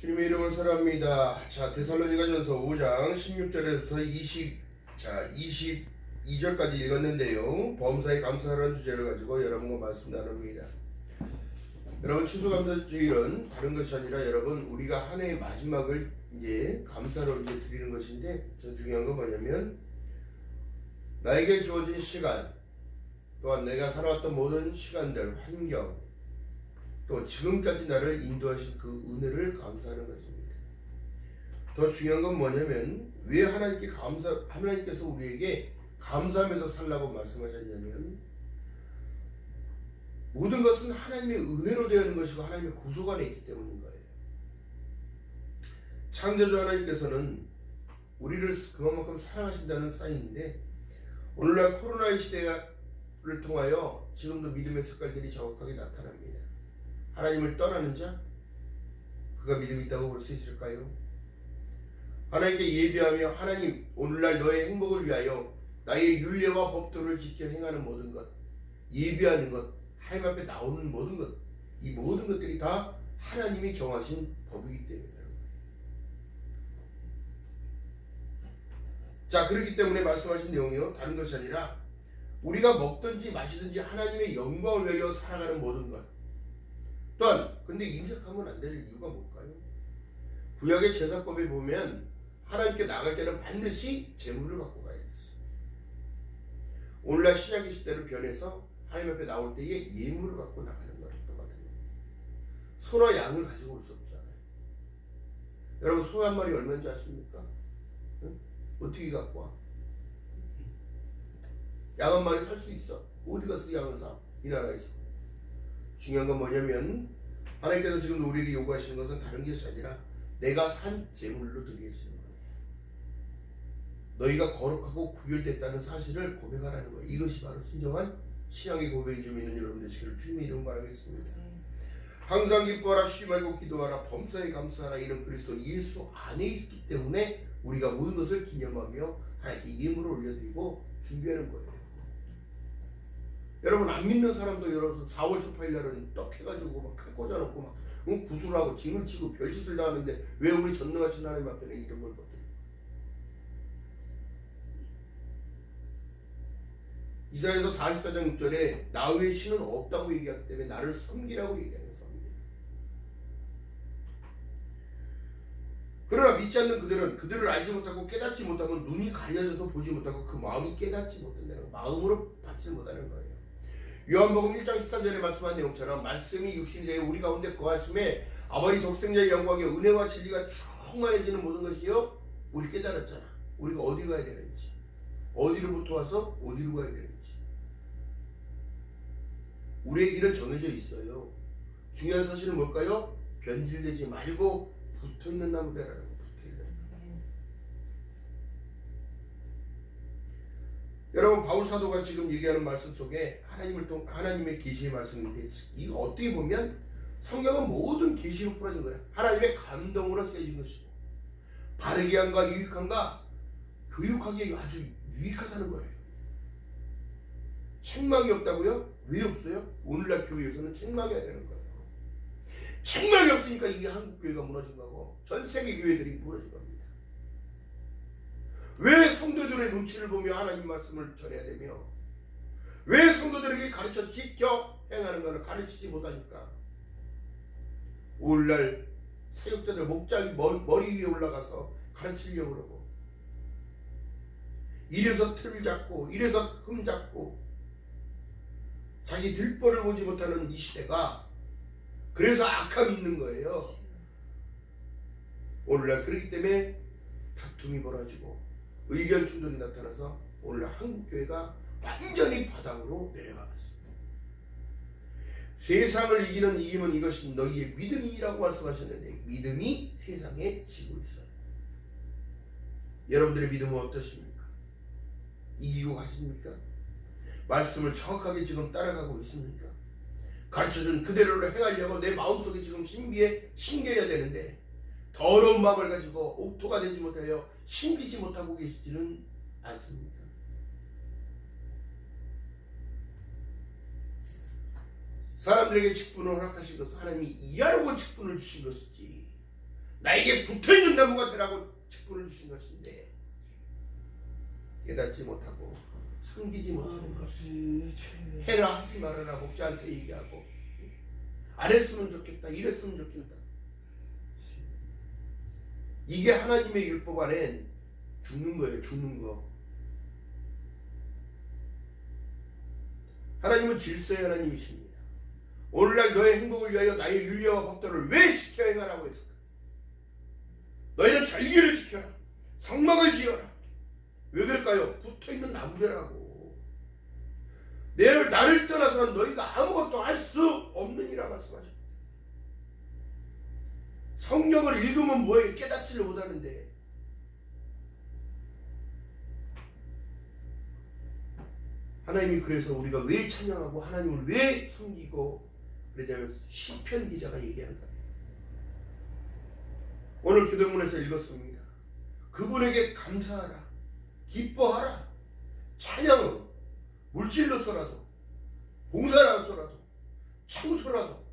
주님의 이름을 사랑합니다. 자, 데살로니가전서 5장 16절에서 22절까지 읽었는데요. 범사에 감사하라는 주제를 가지고 여러분과 말씀 나눕니다. 여러분, 추수감사주일은 다른 것이 아니라 여러분 우리가 한 해의 마지막을 이제 감사로 이제 드리는 것인데, 더 중요한 건 뭐냐면 나에게 주어진 시간, 또한 내가 살아왔던 모든 시간들, 환경, 또 지금까지 나를 인도하신 그 은혜를 감사하는 것입니다. 더 중요한 건 뭐냐면 왜 하나님께서 우리에게 감사하면서 살라고 말씀하셨냐면, 모든 것은 하나님의 은혜로 되는 것이고 하나님의 구속 안에 있기 때문인 거예요. 창조주 하나님께서는 우리를 그만큼 사랑하신다는 사인인데, 오늘날 코로나의 시대를 통하여 지금도 믿음의 색깔들이 정확하게 나타납니다. 하나님을 떠나는 자, 그가 믿음이 있다고 볼 수 있을까요? 하나님께 예배하며 하나님 오늘날 너의 행복을 위하여 나의 율례와 법도를 지켜 행하는 모든 것, 예배하는 것, 하나님 앞에 나오는 모든 것, 이 모든 것들이 다 하나님이 정하신 법이기 때문이라는 거예요. 자, 그렇기 때문에 말씀하신 내용이요, 다른 것이 아니라 우리가 먹든지 마시든지 하나님의 영광을 위하여 살아가는 모든 것. 또한 근데 인색하면 안 될 이유가 뭘까요? 구약의 제사법에 보면 하나님께 나갈 때는 반드시 제물을 갖고 가야 됐습니다. 오늘날 신약의 시대로 변해서 하나님 앞에 나올 때에 예물을 갖고 나가는 거랑 똑같아요. 소나 양을 가지고 올 수 없잖아요. 여러분, 소 한 마리 얼마인지 아십니까? 응? 어떻게 갖고 와? 양 한 마리 살 수 있어. 어디 가서 양을 사? 이 나라에서. 중요한 건 뭐냐면 하나님께서 지금 우리에게 요구하시는 것은 다른 것이 아니라 내가 산 제물로 드려지는 거예요. 너희가 거룩하고 구별됐다는 사실을 고백하라는 거예요. 이것이 바로 진정한 신앙의 고백이 좀 있는 여러분 되시기를 주님의 이름으로 바라겠습니다. 항상 기뻐하라, 쉬지 말고 기도하라, 범사에 감사하라. 이는 그리스도 예수 안에 있기 때문에 우리가 모든 것을 기념하며 하나님께 예물을 올려드리고 준비하는 거예요. 여러분, 안 믿는 사람도 여러분 4월 초파일 날은 떡 해가지고 막 칼 꽂아놓고 막 구슬하고 징을 치고 별짓을 다 하는데 왜 우리 전능하신 하나님 앞에는 이런 걸 못해요? 이사야서 44장 6절에 나 외에 신은 없다고 얘기하기 때문에 나를 섬기라고 얘기하는 것입니다. 그러나 믿지 않는 그들을 알지 못하고 깨닫지 못하면 눈이 가려져서 보지 못하고 그 마음이 깨닫지 못한다는 거예요. 마음으로 받지 못하는 거예요. 요한복음 1장 14절에 말씀한 내용처럼 말씀이 육신이 되어 우리 가운데 거하심에 아버지 독생자의 영광에 은혜와 진리가 충만해지는 모든 것이요, 우리 깨달았잖아. 우리가 어디 가야 되는지, 어디로부터 와서 어디로 가야 되는지. 우리의 길은 정해져 있어요. 중요한 사실은 뭘까요? 변질되지 말고 붙어있는 나무다라는 거. 여러분, 바울 사도가 지금 얘기하는 말씀 속에 하나님의 계시의 말씀인데, 이거 어떻게 보면 성경은 모든 계시로 풀어진 거예요. 하나님의 감동으로 쓰여진 것이고, 바르게 함과 유익함과 교육하기에 아주 유익하다는 거예요. 책망이 없다고요? 왜 없어요? 오늘날 교회에서는 책망해야 되는 거예요. 책망이 없으니까 이게 한국 교회가 무너진 거고 전 세계 교회들이 무너진 겁니다. 왜 성도들의 눈치를 보며 하나님 말씀을 전해야 되며, 왜 성도들에게 가르쳐 지켜 행하는 것을 가르치지 못하니까 오늘날 사역자들 목장이 머리 위에 올라가서 가르치려고 그러고, 이래서 틀 잡고 이래서 흠 잡고 자기 들보를 보지 못하는 이 시대가, 그래서 악함이 있는 거예요. 오늘날 그렇기 때문에 다툼이 벌어지고 의견 충돌이 나타나서 오늘날 한국교회가 완전히 바닥으로 내려가겠습니다. 세상을 이기면 이것이 너희의 믿음이라고 말씀하셨는데, 믿음이 세상에 지고 있어요. 여러분들의 믿음은 어떠십니까? 이기고 가십니까? 말씀을 정확하게 지금 따라가고 있습니까? 가르쳐준 그대로를 행하려고 내 마음속에 지금 심겨야 되는데, 더러운 마음을 가지고 옥토가 되지 못하여 심기지 못하고 계시지는 않습니까? 사람들에게 직분을 허락하신 것은 하나님이 일하라고 직분을 주신 것이지, 나에게 붙어있는 나무가 되라고 직분을 주신 것인데 깨닫지 못하고 섬기지 못하는 것, 해라 하지 말아라 목자한테 얘기하고 안 했으면 좋겠다, 이랬으면 좋겠다. 이게 하나님의 율법 안엔 죽는 거예요. 죽는 거. 하나님은 질서의 하나님이십니다. 오늘날 너의 행복을 위하여 나의 율례와 법도를 왜 지켜 행하라고 했을까? 너희는 절기를 지켜라. 성막을 지어라. 왜 그럴까요? 붙어있는 나무라고. 나를 떠나서는 너희가 아무것도 할 수 없느니라 말씀하십니다. 성경을 읽으면 뭐예요? 깨닫지를 못하는데. 하나님이 그래서 우리가 왜 찬양하고 하나님을 왜 섬기고 그러냐면 시편 기자가 얘기한 거예요. 오늘 교대문에서 읽었습니다. 그분에게 감사하라. 기뻐하라. 찬양으로 물질로서라도 봉사라서라도 청소라도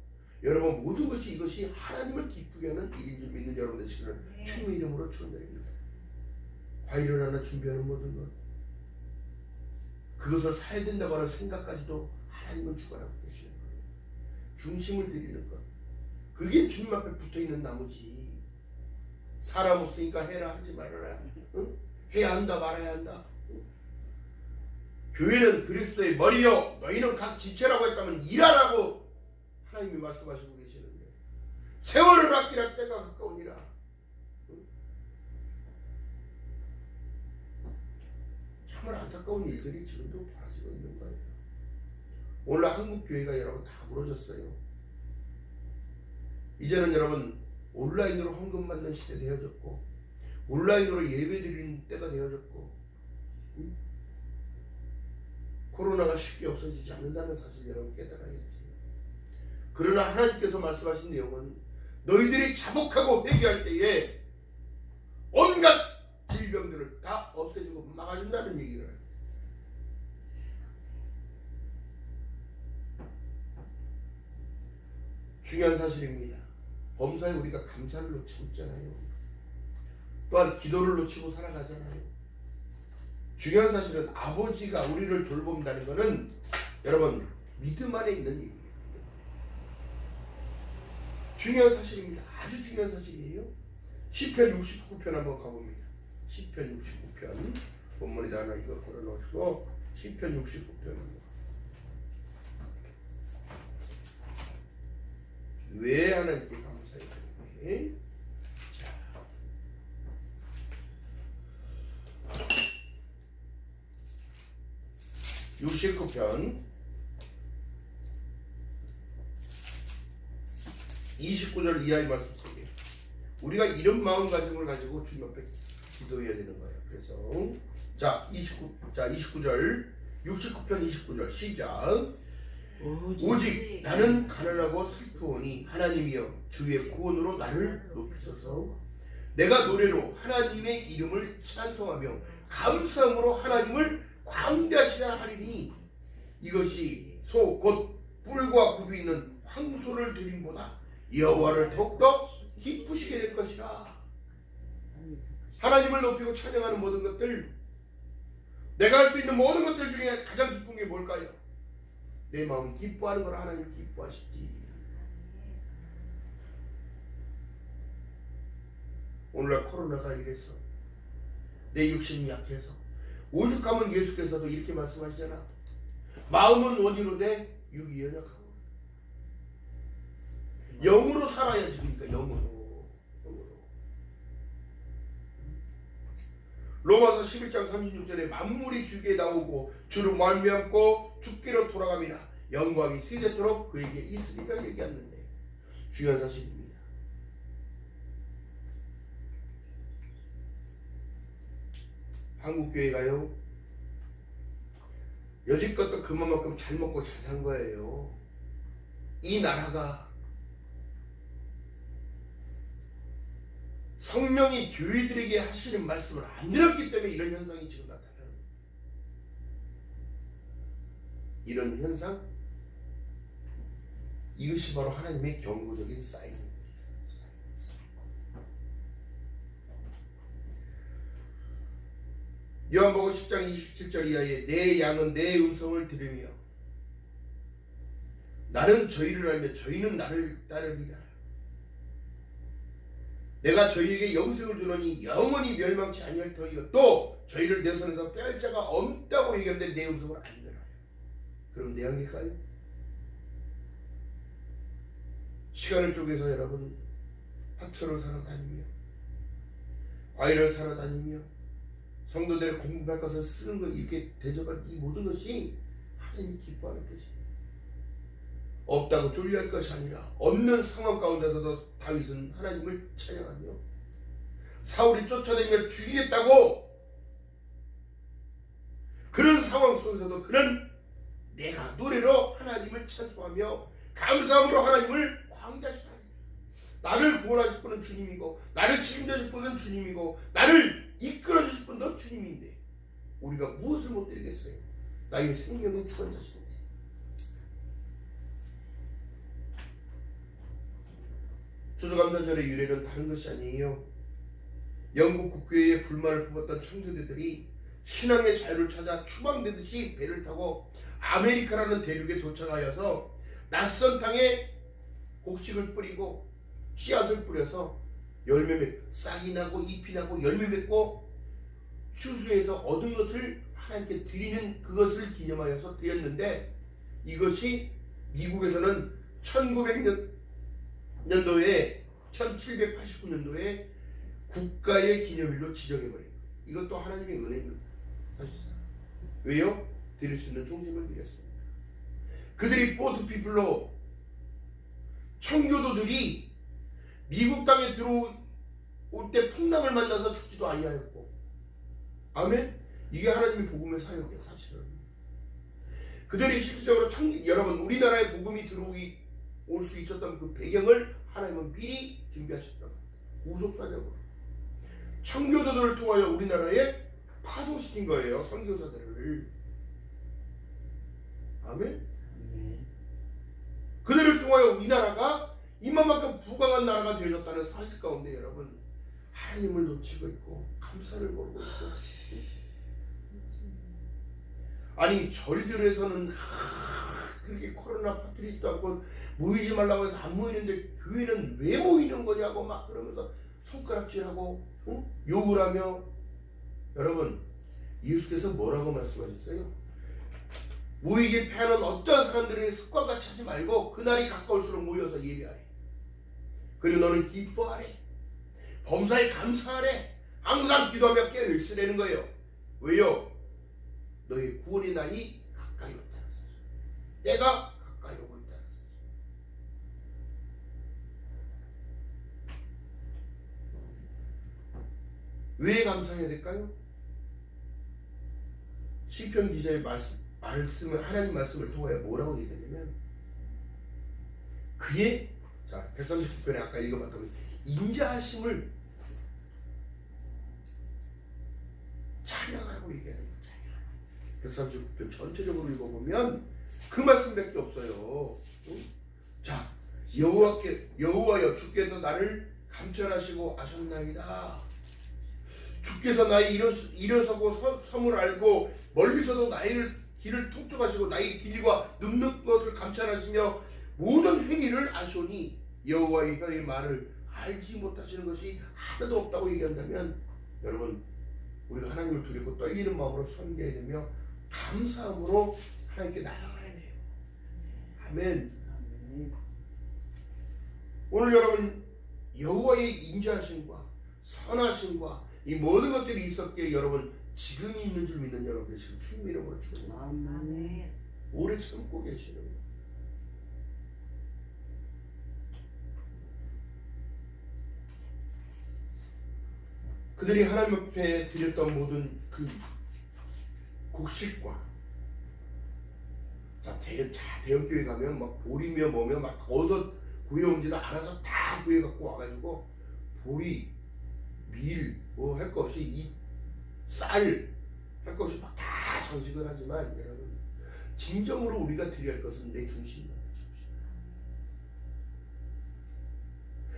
여러분 모든 것이 이것이 하나님을 기쁘게 하는 일인 줄 믿는 여러분들 지금 주님의 이름으로 축원드립니다. 과일을 하나 준비하는 모든 것 그것을 사야 된다고 하는 생각까지도 하나님은 주관하고 계시는 거예요. 중심을 드리는 것 그게 주님 앞에 붙어있는 나무지. 사람 없으니까 해라 하지 말아라. 응? 해야 한다 말아야 한다. 응? 교회는 그리스도의 머리요 너희는 각 지체라고 했다면 일하라고 하나님이 말씀하시고 계시는데 세월을 아끼라 때가 가까우니라. 응? 정말 안타까운 일들이 지금도 벌어지고 있는 거예요. 오늘 한국교회가 여러분 다 무너졌어요. 이제는 여러분 온라인으로 헌금 받는 시대 되어졌고 온라인으로 예배 드리는 때가 되어졌고 코로나가 쉽게 없어지지 않는다는 사실 여러분 깨달아야지. 그러나 하나님께서 말씀하신 내용은 너희들이 자복하고 회개할 때에 온갖 질병들을 다 없애주고 막아준다는 얘기를 합니다. 중요한 사실입니다. 범사에 우리가 감사를 놓치고 있잖아요. 또한 기도를 놓치고 살아가잖아요. 중요한 사실은 아버지가 우리를 돌본다는 것은 여러분 믿음 안에 있는 얘기예요. 중요한 사실입니다. 아주 중요한 사실이에요. 시편 69편 한번 가봅니다. 시편 69편 본문에다 하나 이거 걸어놓으시고 시편 69편 왜 하나님께 감사해야 되는지. 자, 69편 29절 이하의 말씀 속에 우리가 이런 마음가짐을 가지고 주님 앞에 기도해야 되는 거예요. 그래서 자 29절 69편 29절 시작. 오직 나는 가난하고 슬프오니 하나님이여 주의 구원으로 나를 높이소서. 내가 노래로 하나님의 이름을 찬송하며 감사함으로 하나님을 광대하시라 하리니 이것이 소 곧 뿔과 굽이 있는 황소를 드림보다 여호와를 더욱더 기쁘시게 될 것이라. 하나님을 높이고 찬양하는 모든 것들 내가 할 수 있는 모든 것들 중에 가장 기쁜 게 뭘까요? 내 마음이 기뻐하는 걸 하나님 기뻐하시지. 오늘날 코로나가 이래서 내 육신이 약해서 오죽하면 예수께서도 이렇게 말씀하시잖아. 마음은 원이로 돼 육이 연약하고 영으로 살아야지. 그러니까 영으로. 로마서 11장 36절에 만물이 주께 나오고 주를 말미암고 주께로 돌아가미나 영광이 세세토록 그에게 있으리라 얘기했는데 중요한 사실입니다. 한국교회가요 여지껏도 그만큼 잘 먹고 잘 산 거예요. 이 나라가 성령이 교회들에게 하시는 말씀을 안 들었기 때문에 이런 현상이 지금 나타나는 거예요. 이런 현상 이것이 바로 하나님의 경고적인 사인입니다. 요한복음 10장 27절 이하에 내 양은 내 음성을 들으며 나는 저희를 알며 저희는 나를 따르리라. 내가 저희에게 영생을 주노니 영원히 멸망치 아니할 터이요 또 저희를 내 손에서 빼앗을 자가 없다고 얘기하는데 내 음성을 안 들어요. 그럼 내 양일까요? 시간을 쪼개서 여러분 학초를 사러 다니며 과일을 사러 다니며 성도들의 공부할 것을 쓰는 것 이렇게 대접한 이 모든 것이 하나님이 기뻐하는 것입니다. 없다고 졸려할 것이 아니라 없는 상황 가운데서도 다윗은 하나님을 찬양하며 사울이 쫓아다니며 죽이겠다고 그런 상황 속에서도 그는 내가 노래로 하나님을 찬송하며 감사함으로 하나님을 광대하시다. 나를 구원하실 분은 주님이고 나를 책임져줄 분은 주님이고 나를 이끌어주실 분도 주님인데 우리가 무엇을 못 드리겠어요? 나의 생명의 주관자신데. 추수감사절의 유래는 다른 것이 아니에요. 영국 국교회에 불만을 품었던 청교도들이 신앙의 자유를 찾아 추방되듯이 배를 타고 아메리카라는 대륙에 도착하여서 낯선 땅에 곡식을 뿌리고 씨앗을 뿌려서 싹이 나고 잎이 나고 열매 맺고 추수해서 얻은 것을 하나님께 드리는 그것을 기념하여서 드렸는데 이것이 미국에서는 1900년도에 1789년도에 국가의 기념일로 지정해버린 거예요. 이것도 하나님의 은혜입니다. 사실상. 왜요? 드릴 수 있는 중심을 드렸습니다. 그들이 포트피플로 청교도들이 미국 땅에 들어올 때 풍랑을 만나서 죽지도 아니하였고, 아멘? 이게 하나님의 복음의 사역이에요. 사실은 그들이 실질적으로 여러분 우리나라에 복음이 올 수 있었던 그 배경을 하나님은 미리 준비하셨다고. 구속사적으로 청교도들을 통하여 우리나라에 파송시킨 거예요. 선교사들을. 아멘? 그들을 통하여 우리나라가 이만큼 부강한 나라가 되어졌다는 사실 가운데 여러분 하나님을 놓치고 있고 감사를 모르고 있고, 아니 절들에서는 그렇게 코로나 퍼뜨리지도 않고 모이지 말라고 해서 안 모이는데 교회는 왜 모이는 거냐고 막 그러면서 손가락질하고 욕을 하며, 여러분 예수께서 뭐라고 말씀하셨어요? 모이게 패하는 어떤 사람들의 습관같이 하지 말고 그날이 가까울수록 모여서 예배하래. 그리고 너는 기뻐하래. 범사에 감사하래. 항상 기도하며 깨어있으라는 거예요. 왜요? 너의 구원의 날이 가까이 왔다는 사실. 때가 가까이 오고 있다는 사실. 왜 감사해야 될까요? 시편 기자의 말씀을 하나님 말씀을 통하여 뭐라고 얘기하냐면 그의 139편에 아까 읽어봤던 인자하심을 찬양하라고 얘기하는 거예요. 139편 전체적으로 읽어보면 그 말씀밖에 없어요. 자, 여호와여 주께서 나를 감찰하시고 아셨나이다. 주께서 나의 일어서고 섬을 알고 멀리서도 나의 길을 통촉하시고 나의 길과 눕는 것을 감찰하시며 모든 행위를 아시오니 여호와의 혀의 말을 알지 못하시는 것이 하나도 없다고 얘기한다면, 여러분 우리가 하나님을 두렵고 떨리는 마음으로 섬겨야 되며 감사함으로 하나님께 나아가야 돼요. 아멘. 오늘 여러분 여호와의 인자하심과 선하심과 이 모든 것들이 있었기에 여러분 지금이 있는 줄 믿는 여러분들 지금 주님의 이름으로 축원합니다. 오래 참고 계시는 거예요. 그들이 하나님 앞에 드렸던 모든 그 곡식과, 대형교회 가면 막 보리며 뭐며 막 거기서 구해온지는 알아서 다 구해갖고 와가지고 보리, 밀, 뭐 할 거 없이 이 쌀 할 거 없이 막 다 장식을 하지만 여러분 진정으로 우리가 드려야 할 것은 내 중심이야.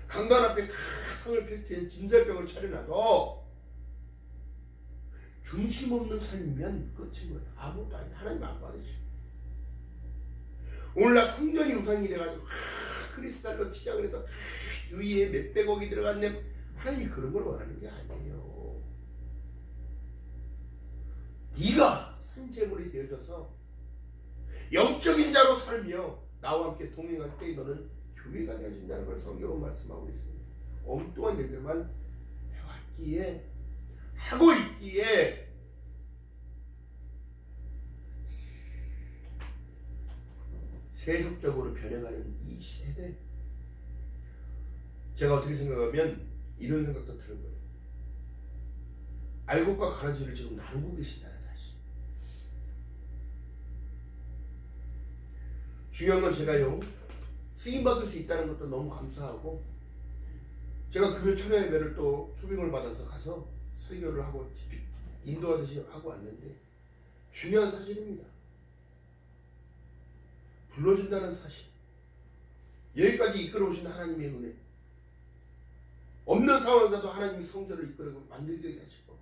강단 앞에 다 상을 펼친 진설병을 차려놔도 중심 없는 삶이면 끝인 거예요. 아무것도 아니에요. 하나님 안 받으시고. 오늘날 성전이 우상이 돼가지고 크리스탈로 치자 그래서 위에 몇백억이 들어갔네. 하나님이 그런 걸 원하는 게 아니에요. 네가 산재물이 되어져서 영적인 자로 살며 나와 함께 동행할 때 너는 교회가 되어진다는 걸 성경은 말씀하고 있습니다. 엉뚱한 얘기만 해왔기에 하고 있기에 세속적으로 변해가는 이 세대, 제가 어떻게 생각하면 이런 생각도 드는 거예요. 알곡과 가라지를 지금 나누고 계신다는 사실. 중요한 건 제가요, 쓰임받을 수 있다는 것도 너무 감사하고, 제가 금요 철야 예배를 또 초빙을 받아서 가서 설교를 하고 인도하듯이 하고 왔는데 중요한 사실입니다. 불러준다는 사실, 여기까지 이끌어오신 하나님의 은혜, 없는 상황에서도 하나님이 성전을 이끌고 만들게 하시고,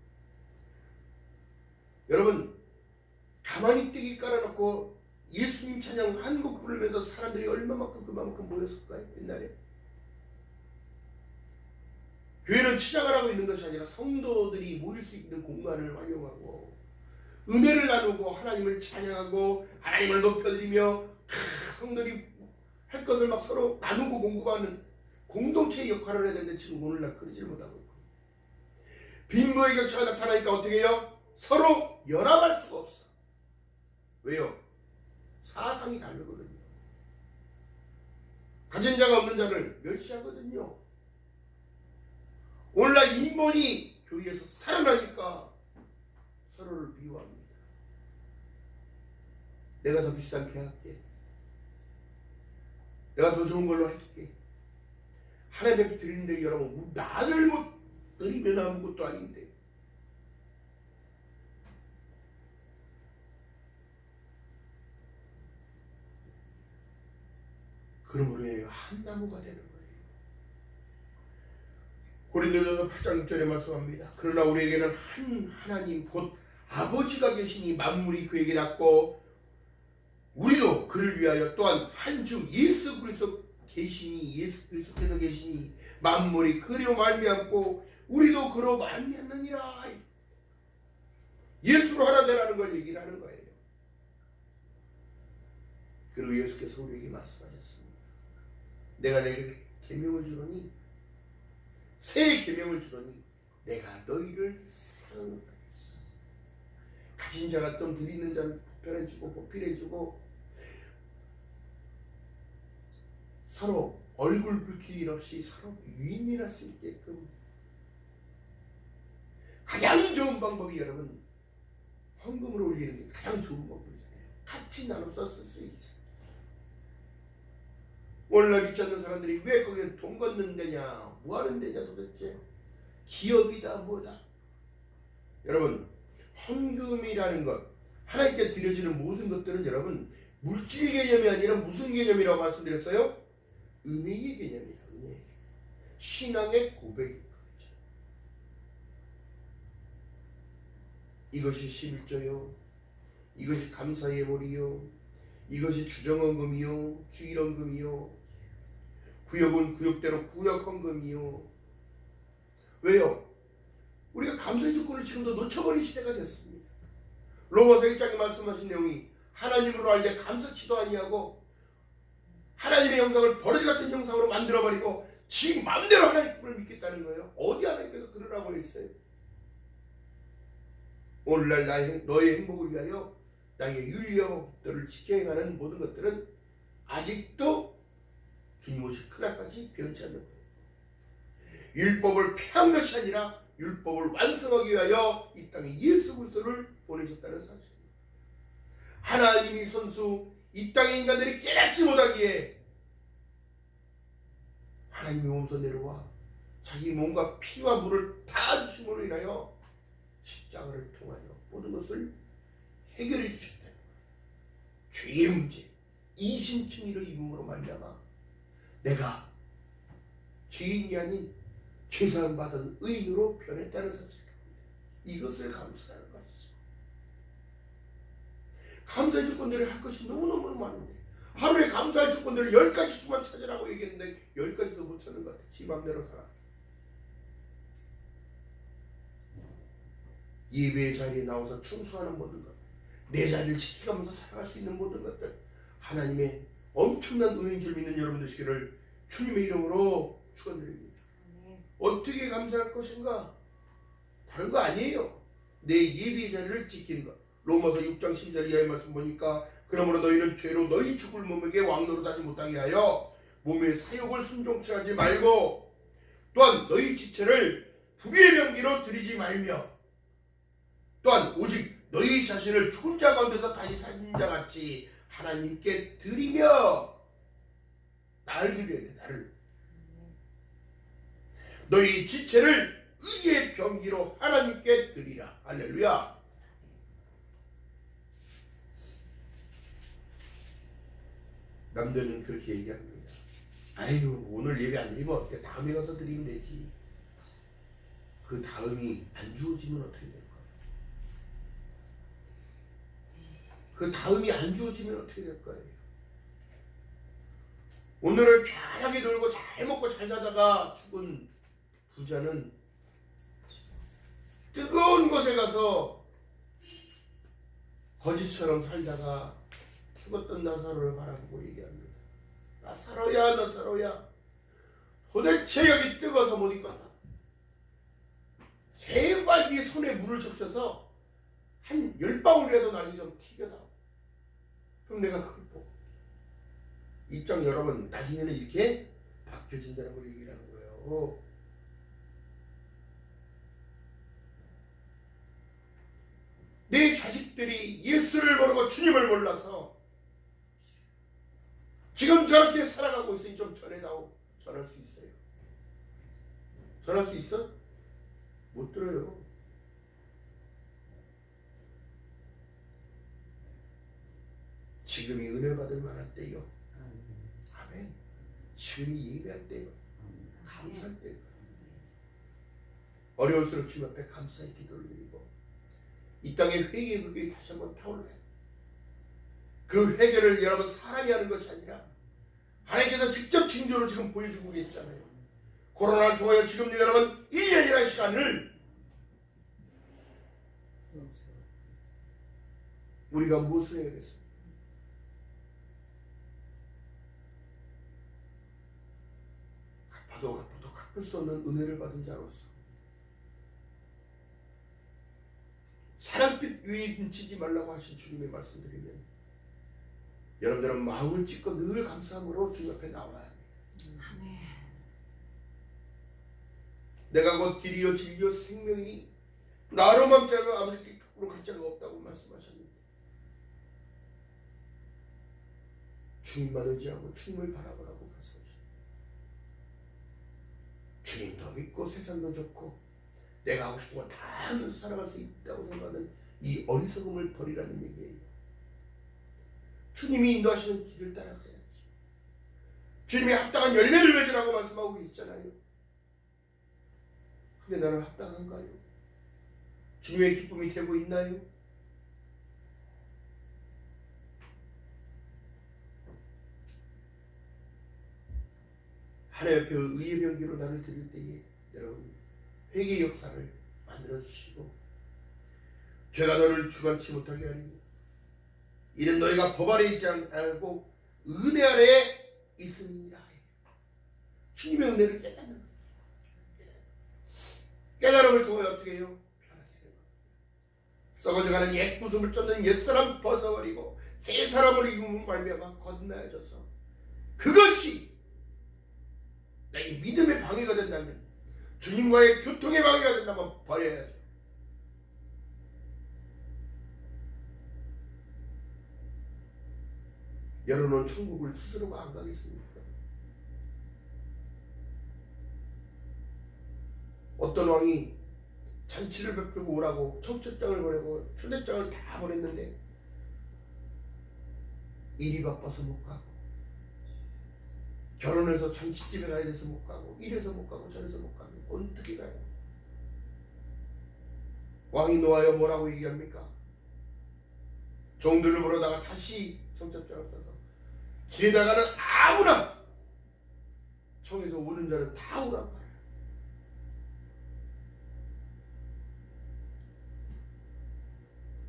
여러분 가만히 뛰기 깔아놓고 예수님 찬양 한 곡 부르면서 사람들이 얼마만큼 그만큼 모였을까요? 옛날에 교회는 치장을 하고 있는 것이 아니라 성도들이 모일 수 있는 공간을 활용하고 은혜를 나누고 하나님을 찬양하고 하나님을 높여드리며 성도들이 할 것을 막 서로 나누고 공급하는 공동체의 역할을 해야 되는데 지금 오늘날 그러지를 못하고 있고, 빈부의 격차가 나타나니까 어떻게 해요? 서로 연합할 수가 없어. 왜요? 사상이 다르거든요. 가진 자가 없는 자를 멸시하거든요. 오늘날 인본이 교회에서 살아나니까 서로를 미워합니다. 내가 더 비싼 배 할게, 내가 더 좋은 걸로 할게. 하나님 앞에 드리는데 여러분, 나를 못 드리면 아무것도 아닌데. 그러므로 한 나무가 되는 거예요. 고린도전서 8장 6절에 말씀합니다. 그러나 우리에게는 한 하나님 곧 아버지가 계시니 만물이 그에게 닿고 우리도 그를 위하여 또한 한 주 예수 그리스도 계시니, 예수 그리스도께서 계시니 만물이 그로 말미암고 우리도 그로 말미암느니라. 예수로 하나 되라는 걸 얘기를 하는 거예요. 그리고 예수께서 우리에게 말씀하셨습니다. 내가 내게 계명을 주노니, 새 계명을 주노니 내가 너희를 사랑하는 같이. 가진 자가 좀 드리는 자는 보편해주고 보필해주고 서로 얼굴 붉힐 일 없이 서로 윈윈할 수 있게끔 가장 좋은 방법이, 여러분, 헌금을 올리는 게 가장 좋은 방법이잖아요. 같이 나눠 썼을 수 있죠. 오늘날 믿지 않는 사람들이 왜 거기에 돈 걷는 데냐, 뭐 하는 데냐, 도대체 기업이다 뭐다. 여러분, 헌금이라는 것, 하나님께 드려지는 모든 것들은 여러분 물질 개념이 아니라 무슨 개념이라고 말씀드렸어요? 은혜의 개념이다. 은혜의 개념. 신앙의 고백인 거죠. 이것이 11조요, 이것이 감사의 예물이요, 이것이 주정헌금이요, 주일헌금이요, 구역은 구역대로 구역헌금이요. 왜요? 우리가 감사의 주권을 지금도 놓쳐버린 시대가 됐습니다. 로마서 1장에 말씀하신 내용이 하나님으로 알되 감사치도 아니하고 하나님의 형상을 버러지 같은 형상으로 만들어버리고 지 마음대로 하나님을 믿겠다는 거예요. 어디 하나님께서 그러라고 했어요? 오늘날 너의 행복을 위하여 나의 율법들을 지켜 행하는 모든 것들은 아직도 주님 오실 그날까지 변치 않는 거예요. 율법을 폐한 것이 아니라 율법을 완성하기 위하여 이 땅에 예수 그리스도를 보내셨다는 사실입니다. 하나님이 선수 이 땅의 인간들이 깨닫지 못하기에 하나님이 몸소 내려와 자기 몸과 피와 물을 다 주심으로 인하여 십자가를 통하여 모든 것을 해결해 주셨다는 거예요. 죄의 문제, 이신칭의를 입음으로 말미암아 내가 죄인이 아닌 죄사함 받은 의인으로 변했다는 사실입니다. 이것을 감사하는 거죠. 감사의 조건들이 할 것이 너무너무 많은데 하루에 감사할 조건들을 10가지만 찾으라고 얘기했는데 10가지도 못 찾는 것 같아. 지 맘대로 살아. 예배의 자리에 나와서 충성하는 모든 것, 내 자리를 지켜가면서 살아갈 수 있는 모든 것들, 하나님의 엄청난 은혜인 줄 믿는 여러분 되시기를 주님의 이름으로 축원드립니다. 어떻게 감사할 것인가? 다른 거 아니에요. 내 예배의 자리를 지키는 것. 로마서 6장 12절 이하의 말씀 보니까 그러므로 너희는 죄로 너희 죽을 몸에게 왕노릇하지 못하게 하여 몸의 사욕을 순종치 하지 말고 또한 너희 지체를 불의의 병기로 들이지 말며 또한 오직 너희 자신을 죽은 자 가운데서 다시 살린 자 같이 하나님께 드리며 나를 드려야 돼. 나를 너희 지체를 의의 병기로 하나님께 드리라. 할렐루야. 남들은 그렇게 얘기합니다. 아유 오늘 예배 안 드리면 어때? 다음에 가서 드리면 되지. 그 다음이 안 주어지면 어떻게 될까요? 그 다음이 안 주어지면 어떻게 될 거예요? 오늘을 편하게 놀고 잘 먹고 잘 사다가 죽은 부자는 뜨거운 곳에 가서 거지처럼 살다가 죽었던 나사로를 바라보고 얘기합니다. 나사로야 나사로야 도대체 여기 뜨거워서 못 있겠다. 제발 네 손에 물을 적셔서 한 10방울이라도 나게 좀 튀겨다오. 그럼 내가 그걸 보고 입장 여러분 나중에는 이렇게 바뀌어진다는 걸 얘기를 하는 거예요. 내 자식들이 예수를 모르고 주님을 몰라서 지금 저렇게 살아가고 있으니 좀 전해다오. 전할 수 있어요? 전할 수 있어? 못 들어요. 지금이 은혜 받을 만한 때요. 아멘. 지금이 예배할 때요. 감사할 때요. 어려울수록 주님 앞에 감사의 기도를 드리고 이 땅의 회개의 불길이 다시 한번 타올라요. 그 회개를 여러분 사람이 하는 것이 아니라 하나님께서 직접 징조로 지금 보여주고 계시잖아요. 코로나를 통하여 지금 여러분 1년이라는 시간을 우리가 무엇을 해야겠습니까? 갚아도 갚을 수 없는 은혜를 받은 자로서 사랑빛 위에 눈치지 말라고 하신 주님의 말씀 드리면 여러분들은 마음을 찢고 늘 감사함으로 주님 앞에 나와야 합니다. 아멘. 내가 곧 길이요 진리요 생명이니 나로 맘지 않으면 아버지께 격으로 갈 자가 없다고 말씀하셨는데 주님만 의지하고 주님을 바라보라고 말씀하셨습니다. 주님도 믿고 세상도 좋고 내가 하고 싶은 거 다 하면서 살아갈 수 있다고 생각하는 이 어리석음을 버리라는 얘기예요. 주님이 인도하시는 길을 따라가야지. 주님이 합당한 열매를 맺으라고 말씀하고 계시잖아요. 근데 나는 합당한가요? 주님의 기쁨이 되고 있나요? 하나님 앞에 의의 병기로 나를 드릴 때에 여러분 회개의 역사를 만들어주시고 죄가 너를 주관치 못하게 하리니 이는 너희가 법 아래 있지 않고 은혜 아래에 있음이니라. 주님의 은혜를 깨닫는 거예요. 깨달음을 통해 어떻게 해요? 변하게 되는 거예요. 썩어져가는 옛 구습을 쫓는 옛사람 벗어버리고 새 사람을 입음으로 말미암아 거듭나여져서 그것이 나의 믿음의 방해가 된다면 주님과의 교통의 방해가 된다면 버려야죠. 열어놓은 천국을 스스로가 안 가겠습니까? 어떤 왕이 잔치를 베풀고 오라고 청첩장을 보내고 초대장을 다 보냈는데 일이 바빠서 못 가고 결혼해서 잔치집에 가야 돼서 못 가고 이래서 못 가고 저래서 못 가고 어떻게 가요? 왕이 놓아요 뭐라고 얘기합니까? 종들을 부르다가 다시 청첩장을 써서 길에 나가는 아무나 청에서 오는 자는 다 오라고 하라.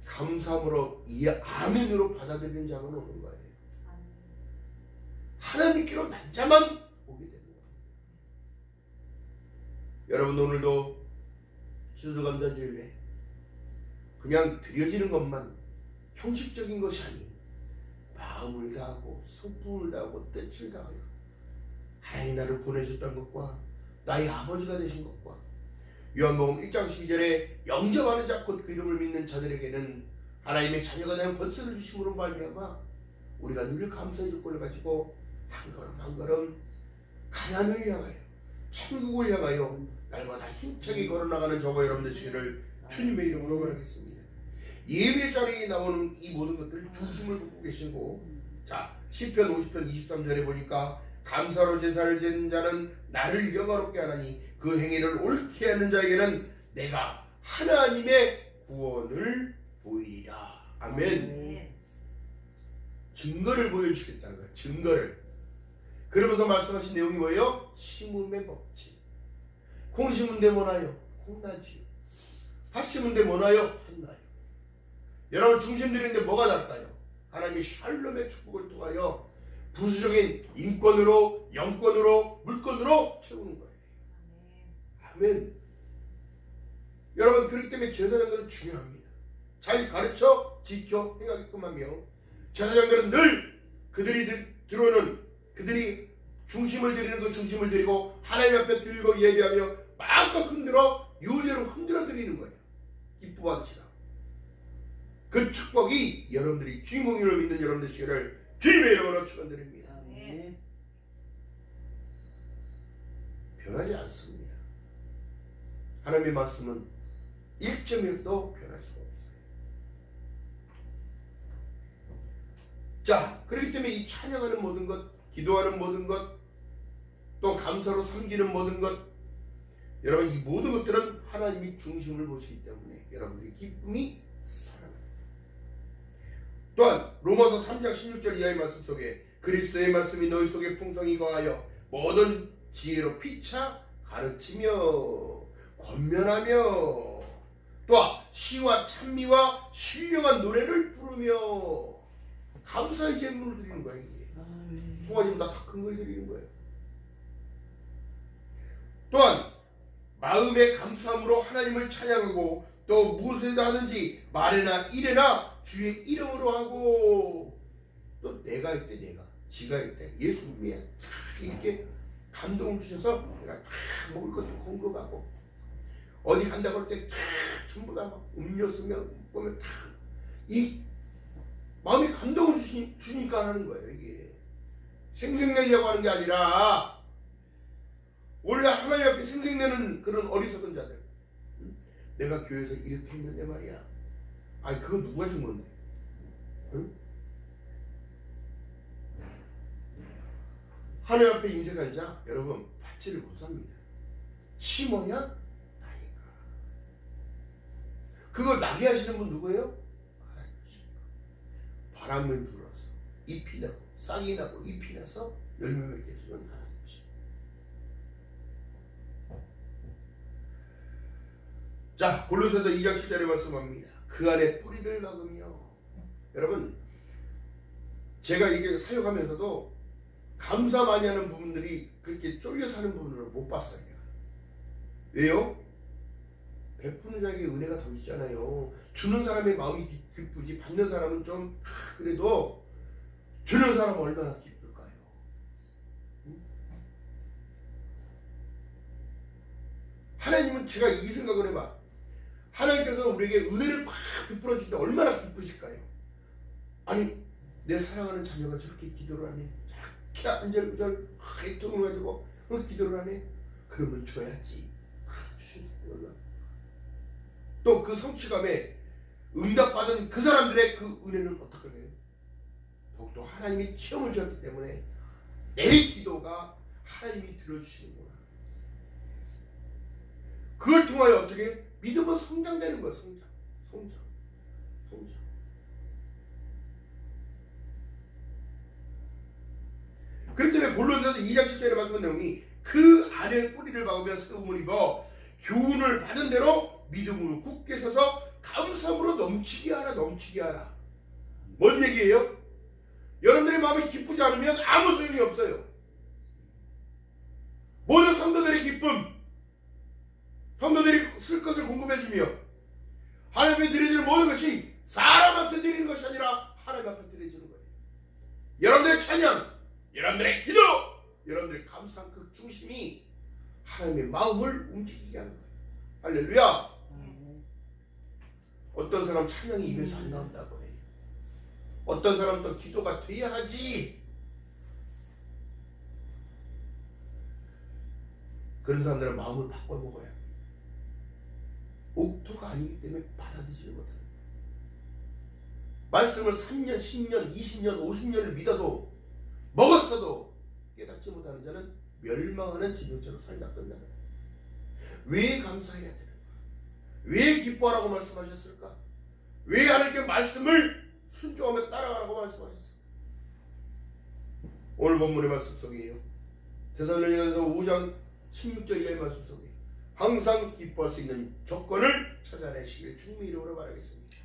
감사함으로 이 아멘으로 받아들이는 자만 오는 거예요. 하나님께로 난자만 오게 되는 거예요. 여러분 오늘도 추수감사주일에 그냥 드려지는 것만 형식적인 것이 아닌 마음을 다하고 성품을 다하고 뜻을 다하여 하나님이 나를 보내셨던 것과 나의 아버지가 되신 것과 요한복음 1장 12절에 영접하는 자 곧 그 이름을 믿는 자들에게는 하나님의 자녀가 되는 권세를 주심으로 말미암아 우리가 늘 감사의 조건을 가지고 한 걸음 한 걸음 가난을 향하여 천국을 향하여 날마다 힘차게 걸어나가는 저와 여러분 되시기를 주님의 이름으로 원하겠습니다. 예배 자리에 나오는 이 모든 것들 중심을 보고 계시고, 자 시편 50편 23절에 보니까 감사로 제사를 지는 자는 나를 영화롭게 하나니 그 행위를 옳게 하는 자에게는 내가 하나님의 구원을 보이리라. 아멘. 증거를 보여주시겠다는 거예요. 증거를. 그러면서 말씀하신 내용이 뭐예요? 심음의 법칙. 콩 심은 데 뭐나요? 콩나지요. 팥 심은 데 뭐나요? 팥나요. 여러분 중심 드리는데 뭐가 낫다요? 하나님의 샬롬의 축복을 통하여 부수적인 인권으로, 영권으로, 물권으로 채우는 거예요. 아멘. 여러분 그렇기 때문에 제사장들은 중요합니다. 잘 가르쳐 지켜 행하게끔 하며, 제사장들은 늘 그들이 들어오는, 그들이 중심을 드리는 그 중심을 드리고 하나님 앞에 들고 예배하며 마음껏 흔들어 유죄로 흔들어 드리는 거예요. 기뻐 받으시라. 그 축복이 여러분들이 주인공으로 믿는 여러분 되시기를 주님의 이름으로 축원드립니다. 변하지 않습니다. 하나님의 말씀은 1.1도 변할 수가 없어요. 자, 그렇기 때문에 이 찬양하는 모든 것, 기도하는 모든 것, 또 감사로 섬기는 모든 것, 여러분 이 모든 것들은 하나님이 중심을 보시기 때문에 여러분들의 기쁨이 살아납니다. 또한 로마서 3장 16절 이하의 말씀 속에 그리스도의 말씀이 너희 속에 풍성히 거하여 모든 지혜로 피차 가르치며 권면하며 또한 시와 찬미와 신령한 노래를 부르며 감사의 제물을 드리는 거예요. 송아지보다 더 큰 걸 드리는 거예요. 또한 마음의 감사함으로 하나님을 찬양하고 또 무엇을 하든지 말이나 일에나 주의 이름으로 하고, 또 내가 할 때 내가, 지가 할 때 예수님이 이렇게 감동을 주셔서 내가 다 먹을 것도 공급하고, 어디 간다고 할 때 다 전부 다 막 음료수면 보면 다 이 마음에 감동을 주니까 하는 거예요. 이게 생색내려고 하는 게 아니라 원래 하나님 앞에 생색내는 그런 어리석은 자들, 내가 교회에서 이렇게 했는데 말이야, 아니 그거 누가 준 건데? 응? 하나님 앞에 인색한 자 여러분 받지를 못합니다. 심어야 나니까. 그걸 나게 하시는 분 누구예요? 하나님이십니다. 바람을 불어서 잎이 나고 싹이 나고 잎이 나서 열매 맺게 해주는 하나님이십니다. 자, 골로새서 2장 7절에 말씀합니다. 그 안에 뿌리를 박으며. 여러분 제가 이게 사역하면서도 감사 많이 하는 부분들이 그렇게 쫄려 사는 부분을 못 봤어요. 왜요? 베푸는 자에게 은혜가 덤지잖아요. 주는 사람의 마음이 기쁘지 받는 사람은 좀 그래도 주는 사람은 얼마나 기쁠까요? 하나님은 제가 이 생각을 해봐. 하나님께서는 우리에게 은혜를 막 베풀어 주실 때 얼마나 기쁘실까요? 아니 내 사랑하는 자녀가 저렇게 기도를 하네, 저렇게 안절부절 애통을 가지고 기도를 하네, 그러면 줘야지. 주셨어요. 또 그 성취감에 응답받은 그 사람들의 그 은혜는 어떻게 해요? 더욱더 하나님이 체험을 주셨기 때문에 내 기도가 하나님이 들어주시는구나. 그걸 통하여 어떻게 믿음은 성장되는 거예요. 성장. 고린도전서 2장 7절에 말씀한 내용이 그 안에 뿌리를 박으며 새로움을 입어 교훈을 받은 대로 믿음으로 굳게 서서 감사함으로 넘치게 하라. 넘치게 하라. 뭔 얘기예요? 여러분들의 마음이 기쁘지 않으면 아무 소용이 없어요. 모든 성도들의 기쁨, 성도들이 쓸 것을 궁금해주며 하나님께 드려지는 모든 것이 사람한테 드리는 것이 아니라 하나님 앞에 드려지는 거예요. 여러분들의 찬양, 여러분들의 기도, 여러분들의 감사한 그 중심이 하나님의 마음을 움직이게 하는 거예요. 할렐루야. 어떤 사람 찬양이 입에서 안 나온다고 해요. 어떤 사람 또 기도가 돼야 하지. 그런 사람들은 마음을 바꿔먹어야 해요. 옥토가 아니기 때문에 받아들이지 못해요. 말씀을 3년, 10년, 20년, 50년을 믿어도 먹었어도 깨닫지 못하는 자는 멸망하는 진흙처럼 살다 끝나는 거예요. 왜 감사해야 되는 거야? 왜 기뻐하라고 말씀하셨을까? 왜 하나님께 말씀을 순종하며 따라가라고 말씀하셨을까? 오늘 본문의 말씀 속이에요. 데살로니가서 5장 16절 이하의 말씀 속에 항상 기뻐할 수 있는 조건을 찾아내시길 주님의 이름으로 말하겠습니다.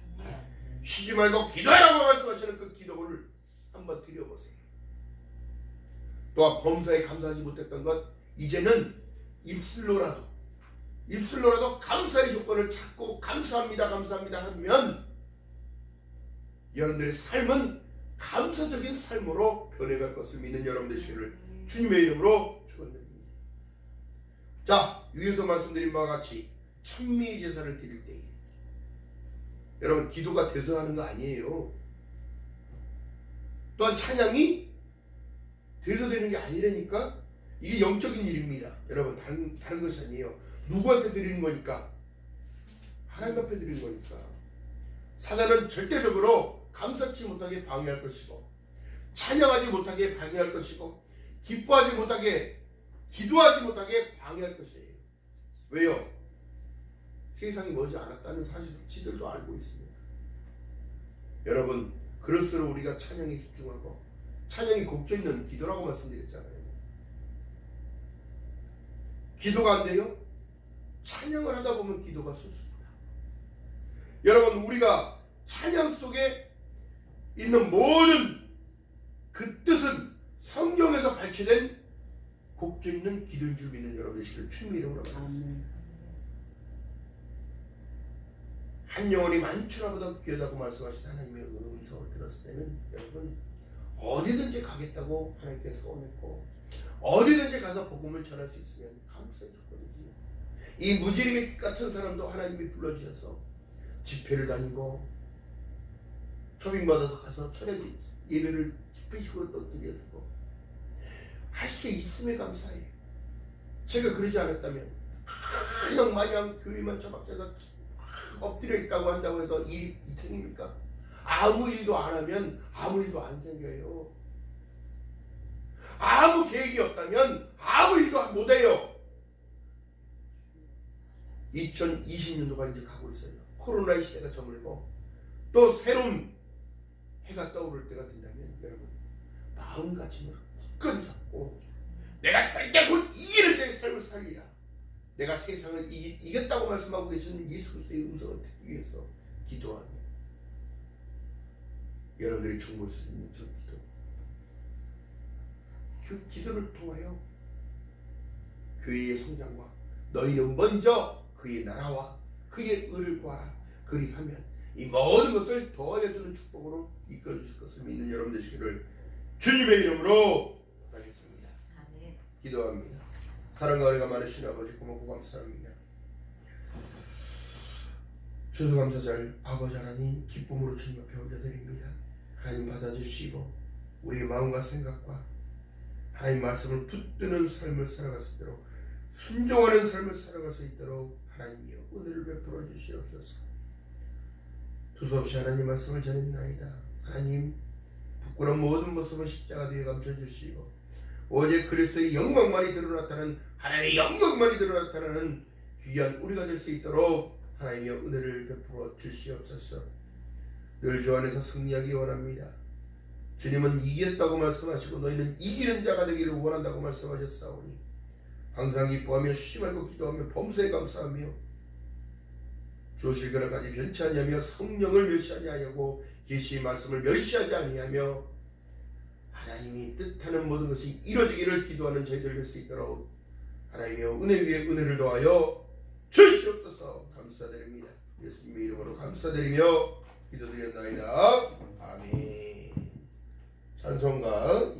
쉬지 말고 기도하라고 말씀하시는 그 기도를 한번 드려보세요. 또한 범사에 감사하지 못했던 것 이제는 입술로라도 감사의 조건을 찾고 감사합니다 감사합니다 하면 여러분들의 삶은 감사적인 삶으로 변해갈 것을 믿는 여러분 되시기를 주님의 이름으로 축원드립니다. 자, 위에서 말씀드린 바와 같이 찬미의 제사를 드릴 때에 여러분 기도가 돼서 하는 거 아니에요. 또한 찬양이 돼서 되는 게 아니라니까. 이게 영적인 일입니다. 여러분 다른 것이 아니에요. 누구한테 드리는 거니까? 하나님 앞에 드리는 거니까. 사단은 절대적으로 감사치 못하게 방해할 것이고 찬양하지 못하게 방해할 것이고 기뻐하지 못하게 기도하지 못하게 방해할 것이에요. 왜요? 세상이 머지 않았다는 사실을 지들도 알고 있습니다. 여러분 그럴수록 우리가 찬양에 집중하고 찬양이 곡조 있는 기도라고 말씀드렸잖아요. 기도가 안 돼요? 찬양을 하다 보면 기도가 솟습니다. 여러분 우리가 찬양 속에 있는 모든 그 뜻은 성경에서 발췌된 곡조 있는 기도인 줄 믿는 여러분 되시기를 주님의 이름으로 말합니다. 한 영혼이 만천하보다 귀하다고 말씀하신 하나님의 음성을 들었을 때는 여러분 어디든지 가겠다고 하나님께서 원했고 어디든지 가서 복음을 전할 수 있으면 감사의 조건이지. 이 무지개 같은 사람도 하나님이 불러주셔서 집회를 다니고 초빙받아서 가서 철회 예배를 집회식으로 또 드려주고 할 수 있음에 감사해요. 제가 그러지 않았다면 그냥 마냥 교회만 처박혀서 엎드려 있다고 한다고 해서 일이 이틀입니까? 아무 일도 안 하면 아무 일도 안 생겨요. 아무 계획이 없다면 아무 일도 못해요. 2020년도가 이제 가고 있어요. 코로나의 시대가 저물고 또 새로운 해가 떠오를 때가 된다면 여러분 마음가짐을 굳건히 잡고 내가 절대 곧 이기는 자의 삶을 살리라. 내가 세상을 이겼다고 말씀하고 계시는 예수 그리스도의 음성을 듣기 위해서 기도하며 여러분들이 충분히 수 있는 저 기도, 그 기도를 통하여 교회의 성장과 너희는 먼저 그의 나라와 그의 의를 구하라. 그리하면 이 모든 것을 더하여 주는 축복으로 이끌어 주실 것을 믿는 여러분 되시기를 주님의 이름으로 하겠습니다. 기도합니다. 사랑과 은혜가 많으신 아버지 고맙고 감사합니다. 추수감사절 아버지 하나님 기쁨으로 주님 앞에 올려드립니다. 하나님 받아주시고 우리의 마음과 생각과 하나님 말씀을 붙드는 삶을 살아갈 수 있도록 순종하는 삶을 살아갈 수 있도록 하나님이여 은혜를 베풀어 주시옵소서. 두서없이 하나님 말씀을 전했나이다. 하나님 부끄러운 모든 모습은 십자가 뒤에 감춰주시고 오직 그리스도의 영광만이 드러나타는 하나님의 영광만이 드러나타는 귀한 우리가 될 수 있도록 하나님의 은혜를 베풀어 주시옵소서. 늘 주 안에서 승리하기 원합니다. 주님은 이겼다고 말씀하시고 너희는 이기는 자가 되기를 원한다고 말씀하셨사오니 항상 기뻐하며 쉬지 말고 기도하며 범사에 감사하며 주오실 그날까지 변치 아니하며 성령을 멸시하지 아니하고 계시의 말씀을 멸시하지 아니하며 하나님이 뜻하는 모든 것이 이루어지기를 기도하는 저희들 될 수 있도록 하나님의 은혜 위에 은혜를 더하여 주시옵소서. 감사드립니다. 예수님의 이름으로 감사드리며 기도드렸나이다. 아멘. 찬송가